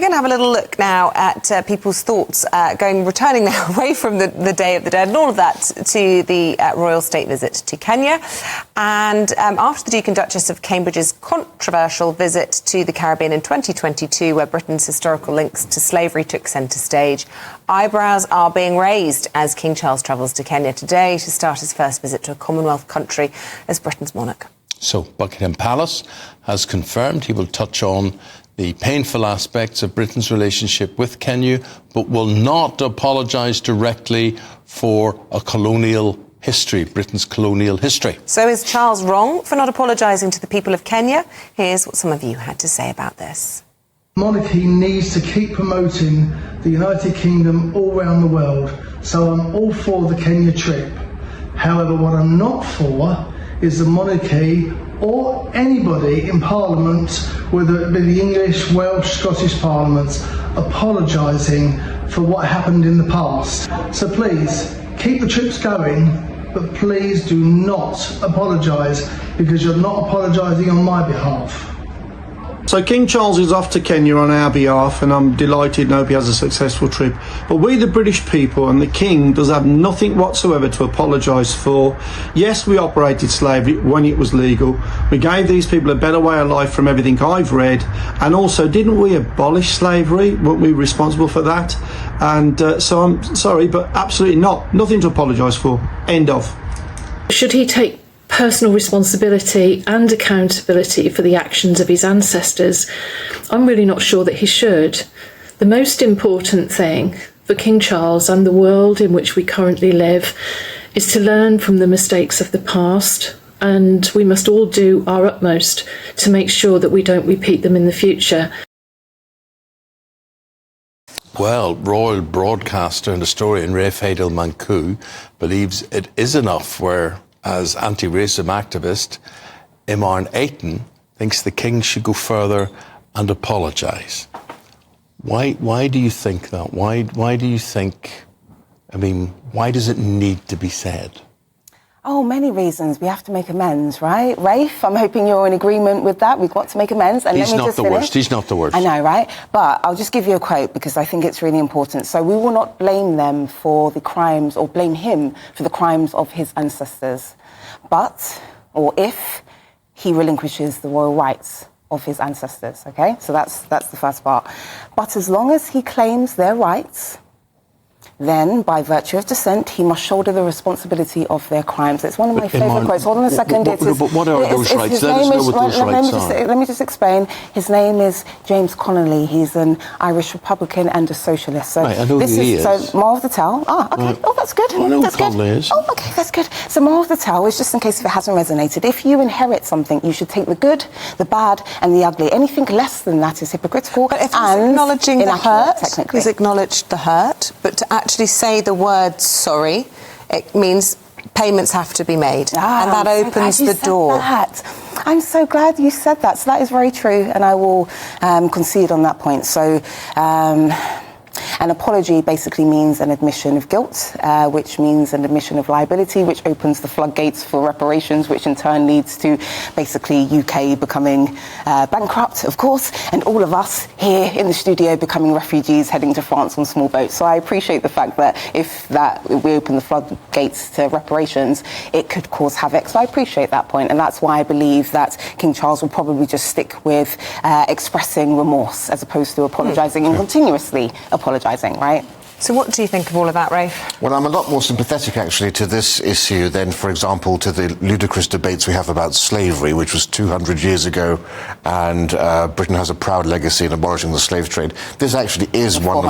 going to have a little look now at people's thoughts returning now away from the Day of the Dead and all of that to the royal state visit to Kenya. And after the Duke and Duchess of Cambridge's controversial visit to the Caribbean in 2022, where Britain's historical links to slavery took centre stage, eyebrows are being raised as King Charles travels to Kenya today to start his first visit to a Commonwealth country as Britain's monarch. So Buckingham Palace has confirmed he will touch on the painful aspects of Britain's relationship with Kenya, but will not apologise directly for a colonial history, Britain's colonial history. So is Charles wrong for not apologising to the people of Kenya? Here's what some of you had to say about this. Monarchy needs to keep promoting the United Kingdom all around the world, so I'm all for the Kenya trip. However, what I'm not for is the monarchy or anybody in Parliament, whether it be the English, Welsh, Scottish Parliaments, apologising for what happened in the past. So please, keep the trips going, but please do not apologise, because you're not apologising on my behalf. So King Charles is off to Kenya on our behalf, and I'm delighted and hope he has a successful trip. But we, the British people, and the King does have nothing whatsoever to apologise for. Yes, we operated slavery when it was legal. We gave these people a better way of life from everything I've read. And also, didn't we abolish slavery? Weren't we responsible for that? And so I'm sorry, but absolutely not. Nothing to apologise for. End of. Should he take personal responsibility and accountability for the actions of his ancestors? I'm really not sure that he should. The most important thing for King Charles and the world in which we currently live is to learn from the mistakes of the past, and we must all do our utmost to make sure that we don't repeat them in the future. Well, royal broadcaster and historian Rafe Heydel-Mankoo believes it is enough where, as anti-racism activist Imarn Ayton thinks the King should go further and apologise. Why do you think that? Why do you think, why does it need to be said? Oh, many reasons. We have to make amends, right? Rafe, I'm hoping you're in agreement with that. We've got to make amends. And He's not the worst. He's not the worst. I know, right? But I'll just give you a quote because I think it's really important. So we will not blame them for the crimes, or blame him for the crimes of his ancestors. But, or if, he relinquishes the royal rights of his ancestors, okay? So that's the first part. But as long as he claims their rights, then, by virtue of descent, he must shoulder the responsibility of their crimes. It's one of my favourite quotes. Hold on a second. But what are those rights? Let us know what those rights are. Let me just explain. His name is James Connolly. He's an Irish Republican and a socialist. So right, I know who he is. So, moral of the tale. Ah, okay. Right. Oh, that's good. I know that's who Connolly is. Oh, okay, that's good. So, moral of the tale is just in case if it hasn't resonated. If you inherit something, you should take the good, the bad, and the ugly. Anything less than that is hypocritical. But if he's acknowledging the hurt, technically. He's acknowledged the hurt, but to actually say the word sorry, it means payments have to be made, and that opens the door. I'm so glad you said that. So that is very true, and I will concede on that point. So an apology basically means an admission of guilt, which means an admission of liability, which opens the floodgates for reparations, which in turn leads to basically UK becoming bankrupt, of course, and all of us here in the studio becoming refugees heading to France on small boats. So I appreciate the fact that if we open the floodgates to reparations, it could cause havoc. So I appreciate that point, and that's why I believe that King Charles will probably just stick with expressing remorse as opposed to apologising and continuously apologising, right? So what do you think of all of that, Rafe? Well, I'm a lot more sympathetic, actually, to this issue than, for example, to the ludicrous debates we have about slavery, which was 200 years ago, and Britain has a proud legacy in abolishing the slave trade. This actually is one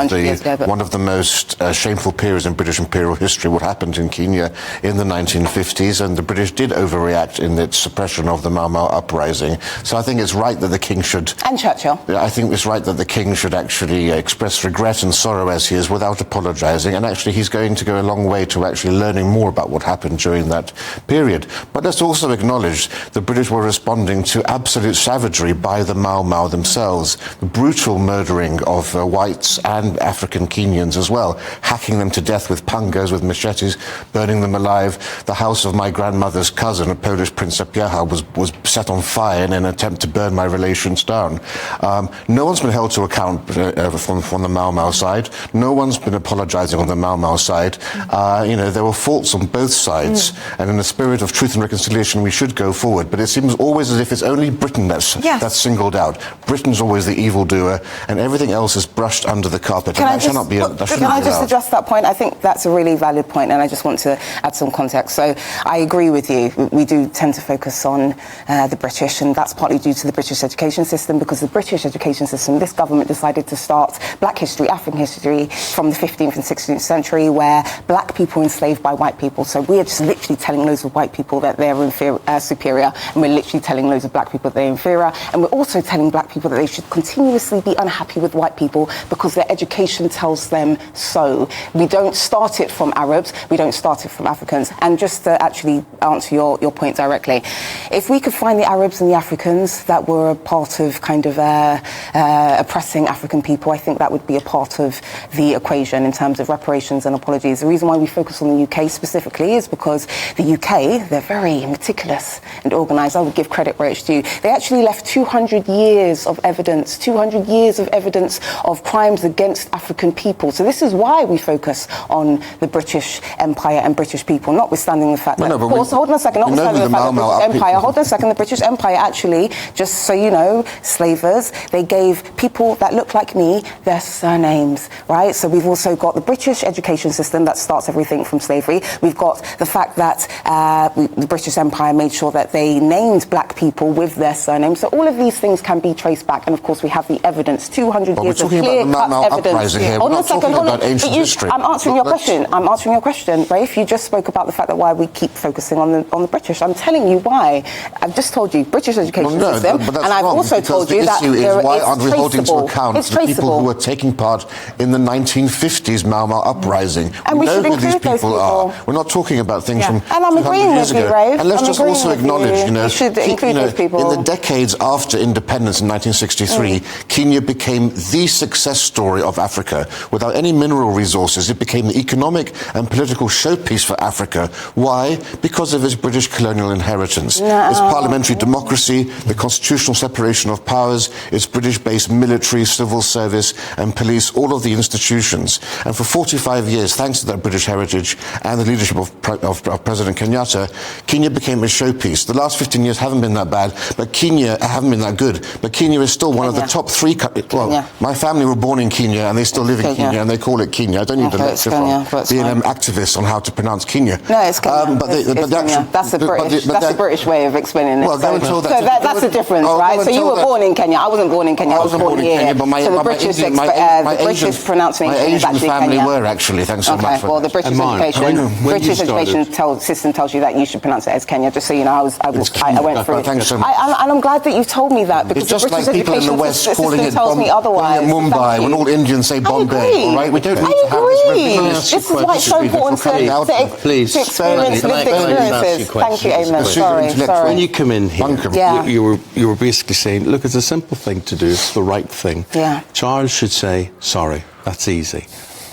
of the most shameful periods in British imperial history, what happened in Kenya in the 1950s, and the British did overreact in its suppression of the Mau Mau uprising. So I think it's right that the King should... And Churchill. I think it's right that the King should actually express regret and sorrow as he is, without without apologising, and actually he's going to go a long way to actually learning more about what happened during that period. But let's also acknowledge the British were responding to absolute savagery by the Mau Mau themselves, the brutal murdering of whites and African Kenyans as well, hacking them to death with pangas, with machetes, burning them alive. The house of my grandmother's cousin, a Polish Prince Sapieha, was set on fire in an attempt to burn my relations down. No one's been held to account from the Mau Mau side. No one's been apologising on the Mau Mau side. There were faults on both sides, and in the spirit of truth and reconciliation, we should go forward. But it seems always as if it's only Britain that's singled out. Britain's always the evildoer, and everything else is brushed under the carpet. Can I just address that point? I think that's a really valid point, and I just want to add some context. So I agree with you. We do tend to focus on the British, and that's partly due to the British education system, because the British education system, this government decided to start black history, African history, from the 15th and 16th century, where black people were enslaved by white people. So we are just literally telling loads of white people that they're superior, and we're literally telling loads of black people that they're inferior, and we're also telling black people that they should continuously be unhappy with white people because their education tells them so. We don't start it from Arabs, we don't start it from Africans. And just to actually answer your point directly, if we could find the Arabs and the Africans that were a part of kind of oppressing African people, I think that would be a part of the equation in terms of reparations and apologies. The reason why we focus on the UK specifically is because the UK, they're very meticulous and organised. I would give credit where it's due. They actually left 200 years of evidence of crimes against African people. So this is why we focus on the British Empire and British people, notwithstanding the fact that, of course, hold on a second, the British Empire actually, just so you know, slavers, they gave people that look like me their surnames, right? So we've also got the British education system that starts everything from slavery. We've got the fact that the British Empire made sure that they named black people with their surnames. So all of these things can be traced back, and of course we have the evidence, 200 years of clear-cut evidence. Hold on a second, I'm answering your question, Rafe. You just spoke about the fact that why we keep focusing on the British. I'm telling you why. I've just told you British education system, and I've also told you that why aren't we holding to account the people who were taking part in the 1950s Mau Mau uprising? And we know who these people are. We're not talking about things from and I'm agreeing with you, Rafe. And let's just also acknowledge, you should include those people. In the decades after independence in 1963, Kenya became the success story of Africa. Without any mineral resources, it became the economic and political showpiece for Africa. Why? Because of its British colonial inheritance. Its parliamentary democracy, the constitutional separation of powers, its British-based military, civil service and police, all of the institutions. And for 45 years, thanks to that British heritage and the leadership of President Kenyatta, Kenya became a showpiece. The last 15 years haven't been that bad, but Kenya haven't been that good. But Kenya is still one of the top three countries. Well, my family were born in Kenya and they still live in Kenya and they call it Kenya. I don't need to lecture from B&M activists on how to pronounce Kenya. No, it's Kenya. That's the British way of explaining it. So that's the difference, right? So you were born in Kenya. I wasn't born in Kenya. I was born here. So the British pronunciation is actually Kenya. My Asian family were actually. Thanks so much. Well, the British education system tells you that you should pronounce it as Kenya. Just so you know, I went through it. Thanks so much. And I'm glad that you told me that, because it's just like people in the West calling it Mumbai when all Indians say Bombay. All right, we don't need to have this. This is why it's so important to experience lived experiences. Thank you, Eamon. Sorry. When you come in here, you were basically saying, look, it's a simple thing to do. It's the right thing. Yeah. Charles should say, sorry, that's easy.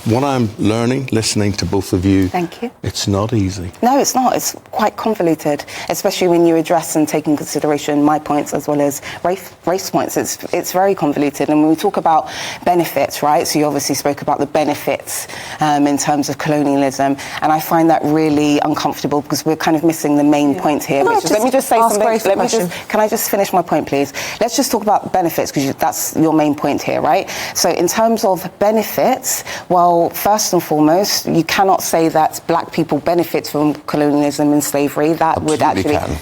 What I'm learning, listening to both of you, thank you. It's not easy. No, it's not. It's quite convoluted, especially when you address and take in consideration my points as well as Rafe's points. It's very convoluted. And when we talk about benefits, right? So you obviously spoke about the benefits in terms of colonialism, and I find that really uncomfortable because we're kind of missing the main point here. Let me just say something. Can I just finish my point, please? Let's just talk about benefits because that's your main point here, right? So in terms of benefits, well, first and foremost, you cannot say that black people benefit from colonialism and slavery. That Absolutely would actually... can.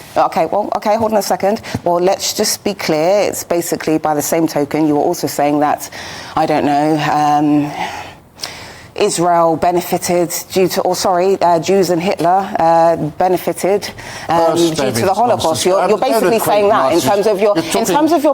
Okay, hold on a second. Well, let's just be clear. It's basically, by the same token, you were also saying that, I don't know... Israel benefited Jews and Hitler benefited due to the Holocaust. You're basically saying that in terms of your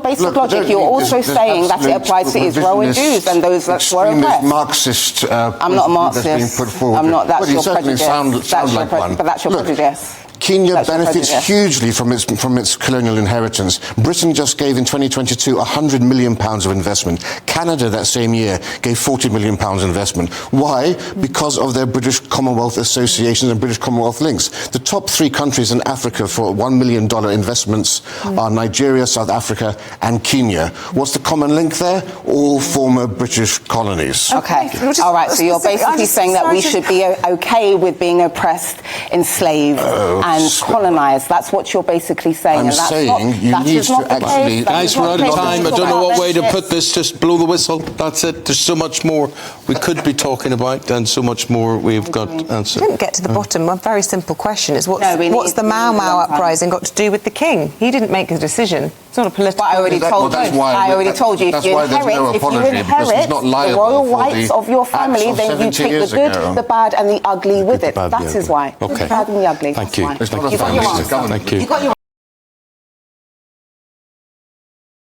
basic logic. You're also saying that it applies to Israel and Jews and those that were oppressed. Marxist. I'm not a Marxist. Being put forward. I'm not. That's well, your prejudice. Sound like one. But that's your prejudice. Kenya benefits hugely from its colonial inheritance. Britain just gave in 2022 £100 million of investment. Canada that same year gave £40 million investment. Why? Because of their British Commonwealth associations and British Commonwealth links. The top 3 countries in Africa for $1 million investments are Nigeria, South Africa and Kenya. What's the common link there? All former British colonies. Okay. All right, so you're basically saying that we should be okay with being oppressed, enslaved and colonised. That's what you're basically saying. I'm saying you need to actually... Guys, we're out of time. I don't know what way to put this. Just blow the whistle. That's it. There's so much more we could be talking about and so much more we've got answered. We didn't get to the bottom. One very simple question is what's the Mau Mau uprising got to do with the king? He didn't make a decision. It's not a political... But I already told you. I already told you. If you inherit the royal rights of your family, then you take the good, the bad and the ugly with it. That is why. The bad and the ugly. Thank you. You got your answer. Thank you.